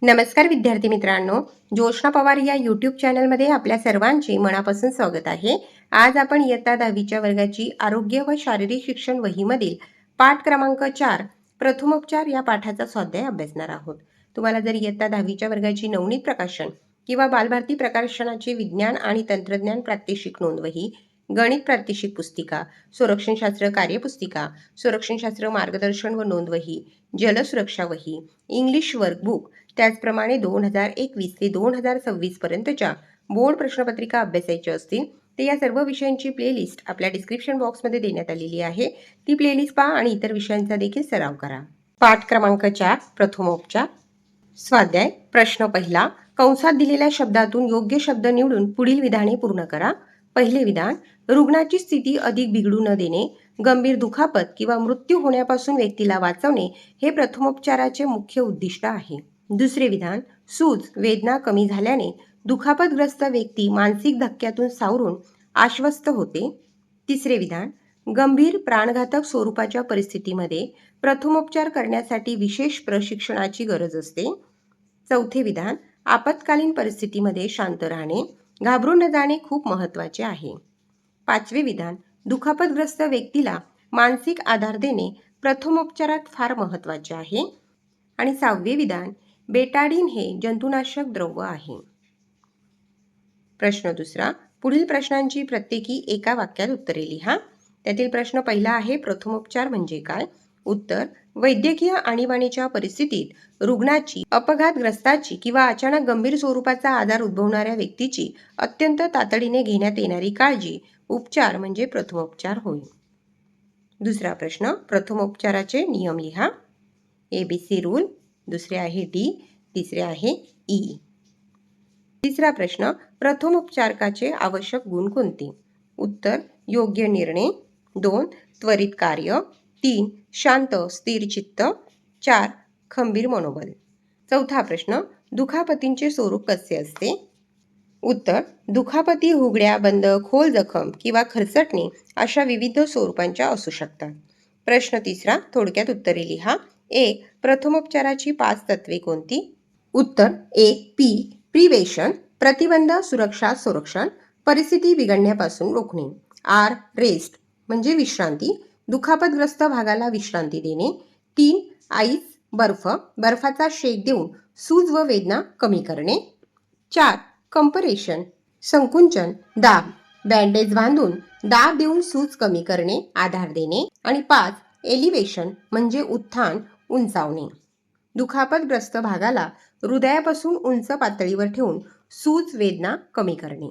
नमस्कार विद्यार्थी मित्रांनो, जोशना पवार या यूट्यूब चॅनलमध्ये आपल्या सर्वांचे मनापासून स्वागत आहे। आज आपण इयत्ता 10वीच्या वर्गाची आरोग्य व शारीरिक शिक्षण वहीमधील पाठ क्रमांक 4 प्रथमोपचार या पाठाचा स्वाध्याय अभ्यासणार आहोत। तुम्हाला जर इयत्ता 10वीच्या वर्गाची नवनीत प्रकाशन किंवा बालभारती प्रकाशनाचे विज्ञान आणि तंत्रज्ञान प्रात्यक्षिक नोंदवही, गणित प्रात्यक्षिक पुस्तिका, संरक्षणशास्त्र कार्यपुस्तिका, संरक्षणशास्त्र मार्गदर्शन व नोंदवही, जलसुरक्षा वही, इंग्लिश वर्कबुक, त्याचप्रमाणे 2021 ते 2026 पर्यंतच्या बोर्ड प्रश्नपत्रिका अभ्यासायच्या असतील ते या सर्व विषयांची प्लेलिस्ट आपल्या डिस्क्रिप्शन बॉक्समध्ये देण्यात आलेली आहे। ती प्लेलिस्ट पहा आणि इतर विषयांचा देखील सराव करा। पाठ क्रमांक 4 प्रथमोपचार। स्वाध्याय प्रश्न पहिला, कंसात दिलेल्या शब्दातून योग्य शब्द निवडून पुढील विधाने पूर्ण करा। पहिले विधान, रुग्णाची स्थिती अधिक बिघडू न देणे, गंभीर दुखापत किंवा मृत्यू होण्यापासून व्यक्तीला वाचवणे हे प्रथमोपचाराचे मुख्य उद्दिष्ट आहे। दुसरे विधान, सूज वेदना कमी झाल्याने दुखापतग्रस्त व्यक्ती मानसिक धक्क्यातून सावरून आश्वस्त होते। तिसरे विधान, गंभीर प्राणघातक स्वरूपाच्या परिस्थितीमध्ये प्रथमोपचार करण्यासाठी विशेष प्रशिक्षणाची गरज असते। चौथे विधान, आपत्कालीन परिस्थितीमध्ये शांत राहणे, घाबरून न जाणे खूप महत्त्वाचे आहे। पाचवे विधान, दुखापतग्रस्त व्यक्तीला मानसिक आधार देणे प्रथमोपचारात फार महत्त्वाचे आहे। आणि सहावे विधान, बेटाडीन हे जंतुनाशक द्रव्य आहे। प्रश्न दुसरा, पुढील प्रश्नांची प्रत्येकी एका वाक्यात उत्तरे लिहा। त्यातील प्रश्न पहिला आहे, प्रथमोपचार म्हणजे काय? उत्तर, वैद्यकीय आणीबाणीच्या परिस्थितीत रुग्णाची, अपघातग्रस्ताची किंवा अचानक गंभीर स्वरूपाचा आजार उद्भवणाऱ्या व्यक्तीची अत्यंत तातडीने घेण्यात येणारी काळजी, उपचार म्हणजे प्रथमोपचार होय। दुसरा प्रश्न, प्रथमोपचाराचे नियम लिहा। ABC रूल, दुसरे आहे डी, तिसरे आहे ई। तिसरा प्रश्न, प्रथमोपचारकाचे आवश्यक गुण कोणते? उत्तर, योग्य निर्णय, 2 त्वरित कार्य, 3 शांत स्थिर चित्त, 4 खंबीर मनोबल। चौथा प्रश्न, दुखापतींचे स्वरूप कसे असते? उत्तर, दुखापती हुगड्या बंद, खोल जखम किंवा खरचटणे अशा विविध स्वरूपांच्या असू शकतात। प्रश्न तिसरा, थोडक्यात उत्तरे लिहा। 1 प्रथमोपचाराची 5 तत्वे कोणती? उत्तर, 1 पी प्रिव्हेशन, प्रतिबंध, सुरक्षा, संरक्षण, परिस्थिती बिघडण्यापासून रोखणे। आर रेस्ट म्हणजे विश्रांती, दुखापतग्रस्त भागाला विश्रांती देणे। 3 आईस बर्फ, बर्फाचा शेक देऊन सूज व वेदना कमी करणे। 4 कंपरेशन, संकुंचन, दाब, बँडेज बांधून दाब देऊन सूज कमी करणे, आधार देणे। आणि 5 एलिव्हेशन म्हणजे उत्थान, उंचावणे, दुखापतग्रस्त भागाला हृदयापासून उंच पातळीवर ठेवून सूज वेदना कमी करणे।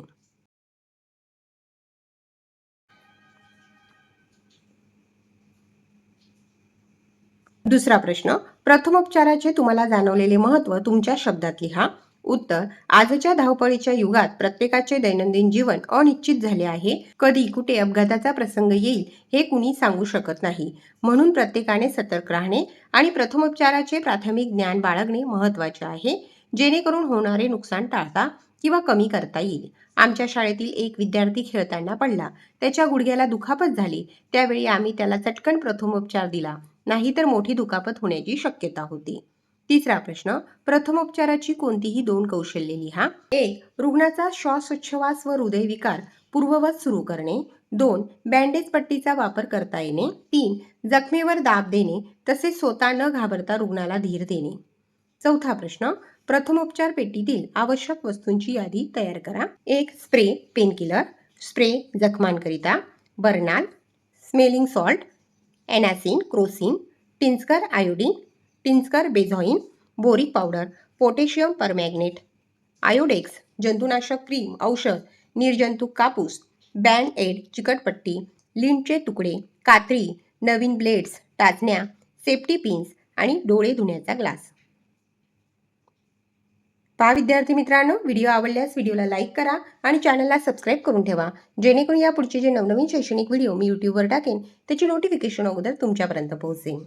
दुसरा प्रश्न, प्रथमोपचाराचे तुम्हाला जाणवलेले महत्त्व तुमच्या शब्दात लिहा। उत्तर, आजच्या धावपळीच्या युगात प्रत्येकाचे दैनंदिन जीवन अनिश्चित झाले आहे। कधी कुठे अपघाताचा प्रसंग येईल हे कुणी सांगू शकत नाही, म्हणून प्रत्येकाने सतर्क राहणे आणि प्रथमोपचाराचे प्राथमिक ज्ञान बाळगणे महत्त्वाचे आहे, जेणेकरून होणारे नुकसान टाळता किंवा कमी करता येईल। आमच्या शाळेतील एक विद्यार्थी खेळताना पडला, त्याच्या गुडघ्याला दुखापत झाली, त्यावेळी आम्ही त्याला चटकन प्रथमोपचार दिला, नाहीतर मोठी दुखापत होण्याची शक्यता होती। तिसरा प्रश्न, प्रथमोपचाराची कोणतीही 2 कौशल्ये लिहा। 1 रुग्णाचा श्वासोच्छवास व हृदयविकार पूर्ववत सुरू करणे। 2 बँडेज पट्टीचा वापर करता येणे। 3 जखमेवर दाब देणे, तसेच स्वतः न घाबरता रुग्णाला धीर देणे। चौथा प्रश्न, प्रथमोपचार पेटीतील आवश्यक वस्तूंची यादी तयार करा। 1 स्प्रे पेनकिलर, स्प्रे जखमांकरिता, Burnol, smelling salt, Anacin, Crocin, tincture iodine, tincture benzoin, boric powder, potassium permanganate, Iodex, जंतुनाशक क्रीम, औषध, निर्जंतुक कापूस, बँड एड चिकटपट्टी, लिंटचे तुकडे, कात्री, नवीन ब्लेड्स, टाचण्या, सेफ्टी पिन्स आणि डोळे धुण्याचा ग्लास। पहा विद्यार्थी मित्रांनो, व्हिडिओ आवडल्यास व्हिडिओला लाईक करा आणि चॅनलला सबस्क्राईब करून ठेवा, जेणेकरून या पुढचे जे नवनवीन शैक्षणिक व्हिडिओ मी यूट्यूबवर टाकेन त्याची नोटिफिकेशन अगोदर तुमच्यापर्यंत पोहोचेल।